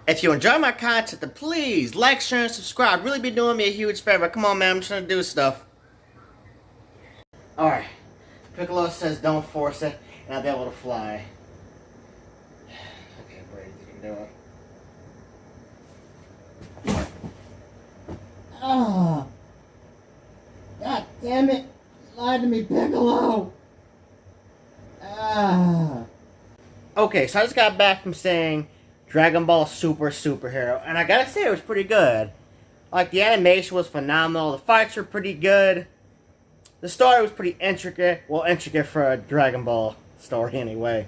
If you enjoy my content, then please like, share, and subscribe. Really be doing me a huge favor. Come on, man. I'm trying to do stuff. Alright. Piccolo says don't force it, and I'll be able to fly. Okay, Brady, you can do it. Oh. God damn it. You lied to me, Piccolo. Okay, so I just got back from saying Dragonball Super superhero, and I gotta say it was pretty good. Like, the animation was phenomenal, the fights were pretty good, the story was pretty intricate, well, intricate for a Dragon Ball story anyway.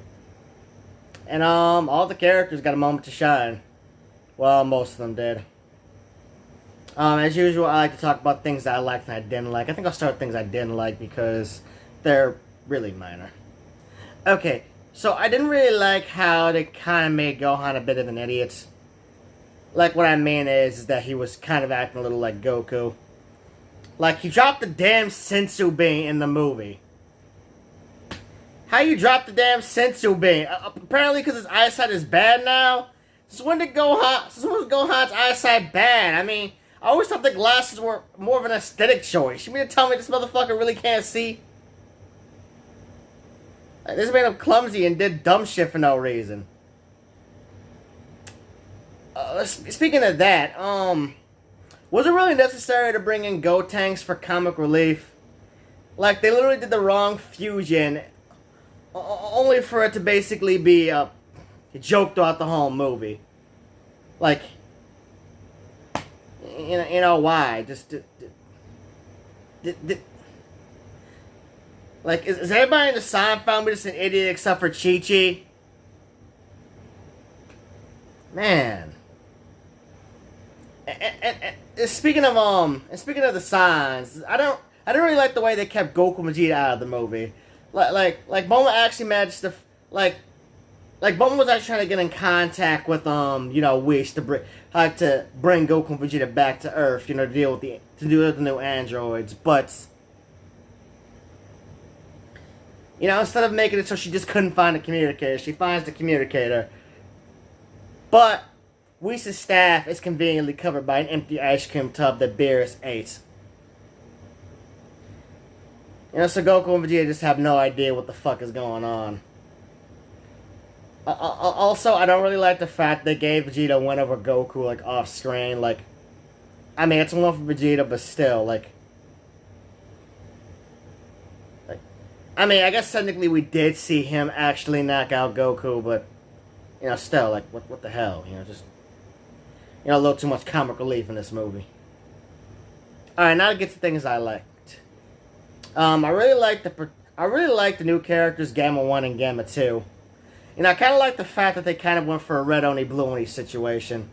And, all the characters got a moment to shine. Well, most of them did. As usual, I like to talk about things that I liked and I didn't like. I think I'll start with things I didn't like because they're really minor. Okay, so I didn't really like how they kind of made Gohan a bit of an idiot. Like, what I mean is that he was kind of acting a little like Goku. Like, he dropped the damn Sensu bean in the movie. How you drop the damn Sensu bean? Apparently because his eyesight is bad now? Since when was Gohan's eyesight bad? I mean, I always thought the glasses were more of an aesthetic choice. You mean to tell me this motherfucker really can't see? This made him clumsy and did dumb shit for no reason. Speaking of that, was it really necessary to bring in Gotenks for comic relief? Like, they literally did the wrong fusion, only for it to basically be a joke throughout the whole movie. Like, you know why? Like, is everybody in the Saiyan family just an idiot except for Chi-Chi? Man. And speaking of the Saiyans, I didn't really like the way they kept Goku and Vegeta out of the movie. Like Bulma actually managed to like Bulma was actually trying to get in contact with Whis to bring Goku and Vegeta back to Earth, to deal with the new androids, but instead of making it so she just couldn't find a communicator, she finds the communicator. But Whis' staff is conveniently covered by an empty ice cream tub that Beerus ate. So Goku and Vegeta just have no idea what the fuck is going on. Also, I don't really like the fact they gave Vegeta a win over Goku, like, off screen. Like, I mean, it's a win for Vegeta, but still, like, I mean, I guess technically we did see him actually knock out Goku, but, still, like, what the hell? Just, a little too much comic relief in this movie. Alright, now to get to things I liked. I really like the new characters, Gamma 1 and Gamma 2. I kind of like the fact that they kind of went for a red Oni, blue Oni situation.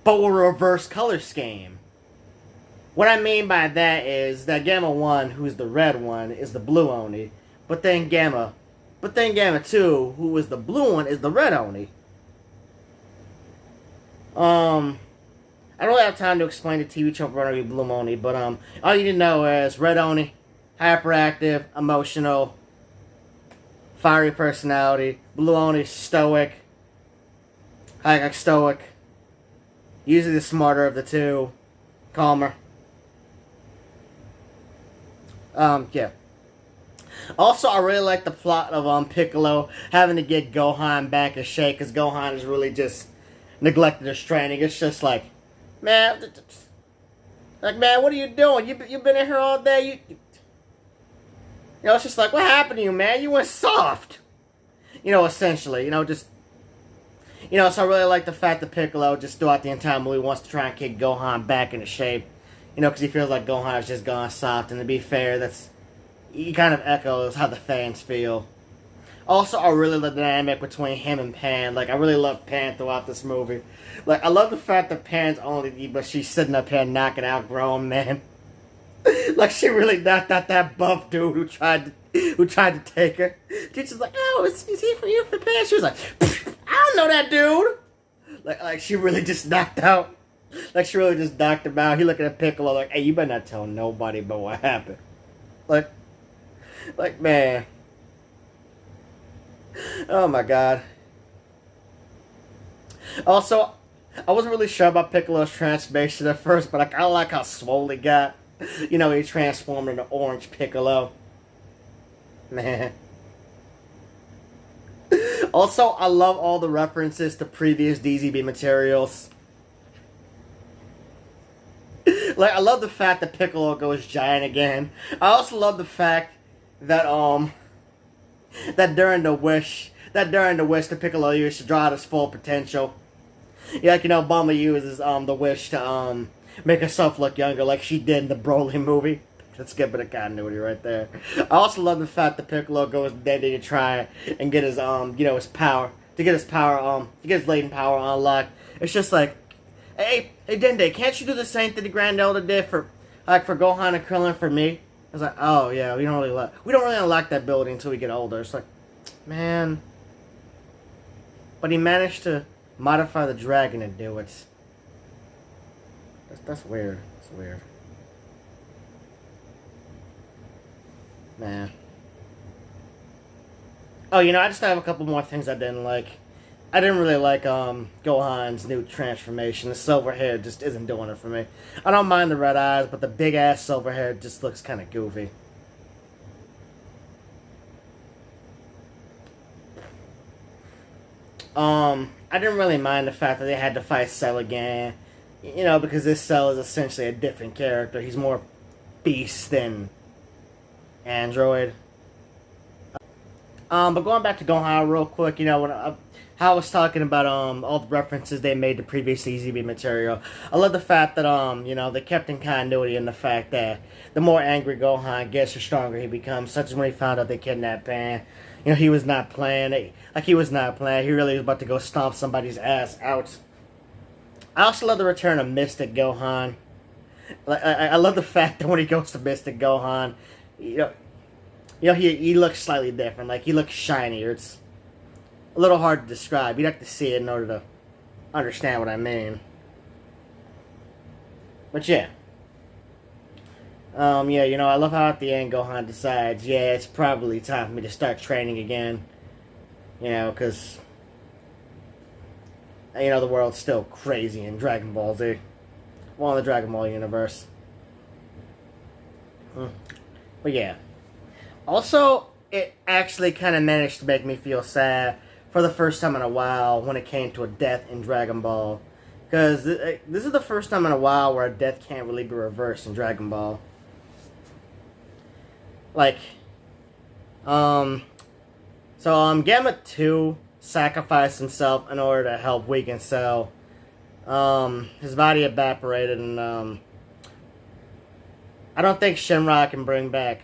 But with a reverse color scheme. What I mean by that is that Gamma 1, who's the red one, is the blue Oni. But then Gamma 2, who is the blue one, is the red Oni. I don't really have time to explain the TV show Red Oni, Blue Oni, but all you need to know is red Oni, hyperactive, emotional, fiery personality. Blue Oni, stoic, stoic. Usually the smarter of the two, calmer. Yeah. Also, I really like the plot of Piccolo having to get Gohan back in shape, because Gohan has really just neglected his training. It's just like, man, what are you doing? You've been in here all day. It's just like, what happened to you, man? You went soft. Essentially, just, so I really like the fact that Piccolo just throughout the entire movie wants to try and kick Gohan back into shape. Because he feels like Gohan has just gone soft, and to be fair, he kind of echoes how the fans feel. Also, I really love the dynamic between him and Pan. Like, I really love Pan throughout this movie. Like, I love the fact that Pan's only, but she's sitting up here knocking out grown men. Like, she really knocked out that buff dude who tried to take her. She's just like, oh, is he for you for Pan? She was like, I don't know that dude. Like she really just knocked out. Like, she really just knocked him out. He looking at Piccolo like, hey, you better not tell nobody about what happened. Like, man. Oh, my God. Also, I wasn't really sure about Piccolo's transformation at first, but I kind of like how swole he got. You know, he transformed into Orange Piccolo. Man. Also, I love all the references to previous DZB materials. Like, I love the fact that Piccolo goes giant again. I also love the fact that, that during the wish, the Piccolo used to draw out his full potential. Yeah, like, you know, Bulma uses, the wish to, make herself look younger, like she did in the Broly movie. That's a good bit of continuity right there. I also love the fact that Piccolo goes Dende to try and get his, you know, his power, to get his latent power unlocked. It's just like, hey Dende, can't you do the same thing the Grand Elder did for Gohan and Krillin for me? I was like, oh yeah, we don't really unlock that ability until we get older. It's like, man. But he managed to modify the dragon and do it. That's weird. It's weird. Man. Oh, you know, I just have a couple more things I didn't like. I didn't really like Gohan's new transformation. The silver hair just isn't doing it for me. I don't mind the red eyes, but the big ass silver hair just looks kind of goofy. I didn't really mind the fact that they had to fight Cell again. You know, because this Cell is essentially a different character. He's more beast than android. But going back to Gohan real quick, you know, how I was talking about all the references they made to previous EZB material. I love the fact that you know, they kept in continuity in the fact that the more angry Gohan gets, the stronger he becomes. Such as when he found out they kidnapped Pan. You know, he was not playing. He was not playing. He really was about to go stomp somebody's ass out. I also love the return of Mystic Gohan. I love the fact that when he goes to Mystic Gohan, you know, he looks slightly different. Like, he looks shinier. It's a little hard to describe. You'd have to see it in order to understand what I mean. But yeah. Yeah, you know, I love how at the end Gohan decides, yeah, it's probably time for me to start training again. You know, because, you know, the world's still crazy in Dragon Ball Z. Well, in the Dragon Ball universe. But yeah. Also, it actually kind of managed to make me feel sad for the first time in a while when it came to a death in Dragon Ball. Because this is the first time in a while where a death can't really be reversed in Dragon Ball. Like, so Gamma 2 sacrificed himself in order to help weaken Cell. His body evaporated, and I don't think Shinra can bring back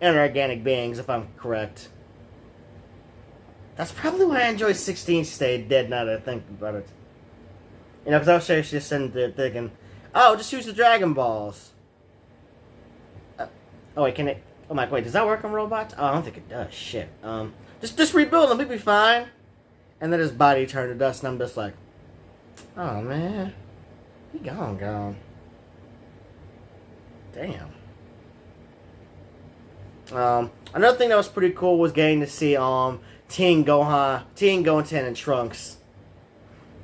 inorganic beings, if I'm correct. That's probably why I enjoy 16 stayed dead now that I think about it. You know, because I was seriously just sitting there thinking, oh, just use the Dragon Balls. Oh, wait, can it... Oh my, wait, does that work on robots? Oh, I don't think it does. Shit. Just rebuild them, we'll be fine. And then his body turned to dust, and I'm just like, oh man, he gone. Damn. Another thing that was pretty cool was getting to see Teen Goten, and Trunks.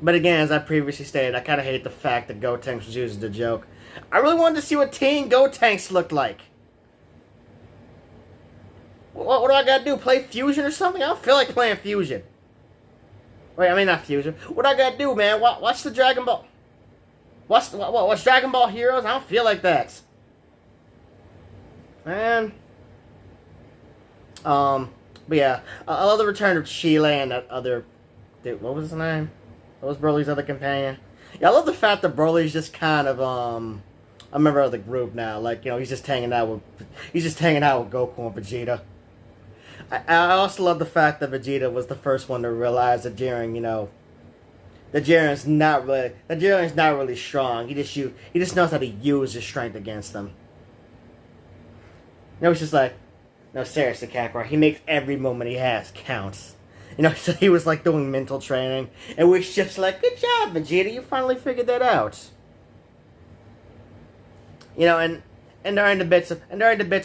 But again, as I previously stated, I kind of hate the fact that Gotenks was used as a joke. I really wanted to see what Teen Gotenks looked like. What do I gotta do? Play Fusion or something? I don't feel like playing Fusion. Wait, I mean not Fusion. What do I gotta do, man? Watch the Dragon Ball. Watch Dragon Ball Heroes? I don't feel like that. Man. But yeah, I love the return of Chile and that other... Dude, what was his name? What was Broly's other companion? Yeah, I love the fact that Broly's just kind of, a member of the group now. Like, you know, he's just hanging out with Goku and Vegeta. I also love the fact that Vegeta was the first one to realize that Jiren, you know, that Jiren's not really strong. He just knows how to use his strength against them. You know, it's just like, no, seriously, Kakarot, he makes every moment he has counts. You know, so he was like doing mental training, and we're just like, good job, Vegeta, you finally figured that out. You know, and during the bits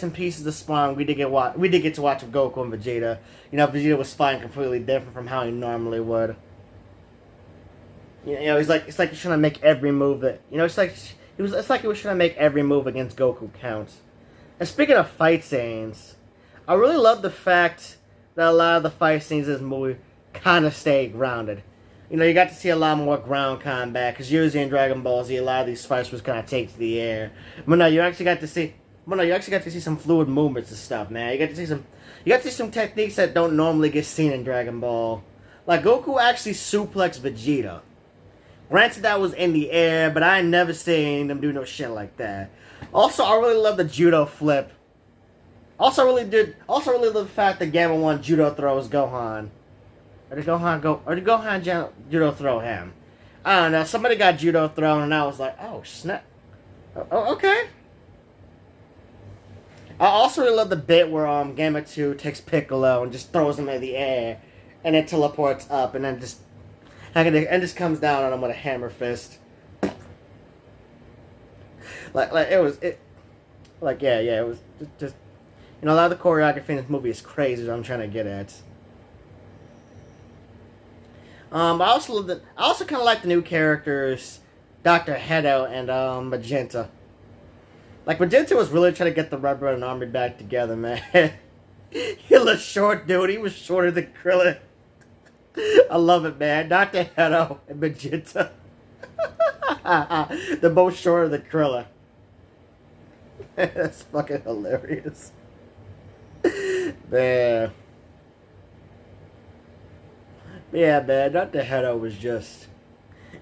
and pieces of Spawn, we did get to watch Goku and Vegeta. You know, Vegeta was fighting completely different from how he normally would. You know, it's like he's trying to make every move that it's like he was trying to make every move against Goku count. And speaking of fight scenes, I really love the fact that a lot of the fight scenes in this movie kind of stay grounded. You know, you got to see a lot more ground combat because usually in Dragon Ball Z, a lot of these fights was kind of take to the air. But no, you actually got to see. But no, you actually got to see some fluid movements and stuff, man. You got to see some. You got to see some techniques that don't normally get seen in Dragon Ball. Like Goku actually suplexed Vegeta. Granted, that was in the air, but I ain't never seen them do no shit like that. Also, I really love the judo flip. Also, really love the fact that Gamma 1 judo throws Gohan. Or did Gohan judo throw him? I don't know. Somebody got judo thrown, and I was like, oh, snap. Oh, okay. I also really love the bit where Gamma 2 takes Piccolo and just throws him in the air, and then teleports up, and then just comes down on him with a hammer fist. It was just you know, a lot of the choreography in this movie is crazy. Is what I'm trying to get at. I also kind of like the new characters, Dr. Hedo and Magenta. Like Magenta was really trying to get the Red Red Army back together, man. He looked short, dude. He was shorter than Krillin. I love it, man. Dr. Hedo and Magenta. They're both shorter than Krillin. That's fucking hilarious. Man. Yeah, man. Dr. Hedo was just...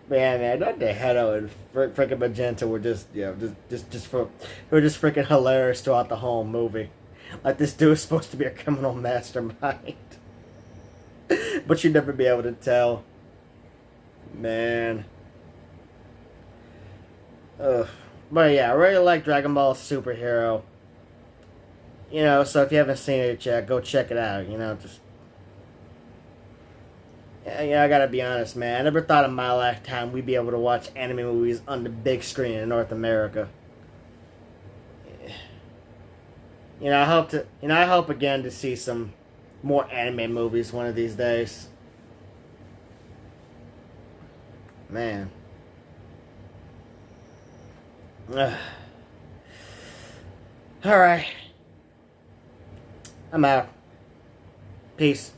Man, Dr. Hedo and freaking Magenta were just freaking hilarious throughout the whole movie. Like, this dude is supposed to be a criminal mastermind. But you'd never be able to tell. Man. Ugh. But yeah, I really like Dragon Ball Superhero. You know, so if you haven't seen it yet, go check it out. You know, just... Yeah, I gotta be honest, man. I never thought in my lifetime we'd be able to watch anime movies on the big screen in North America. You know, I hope again to see some more anime movies one of these days. Man. Alright. I'm out. Peace.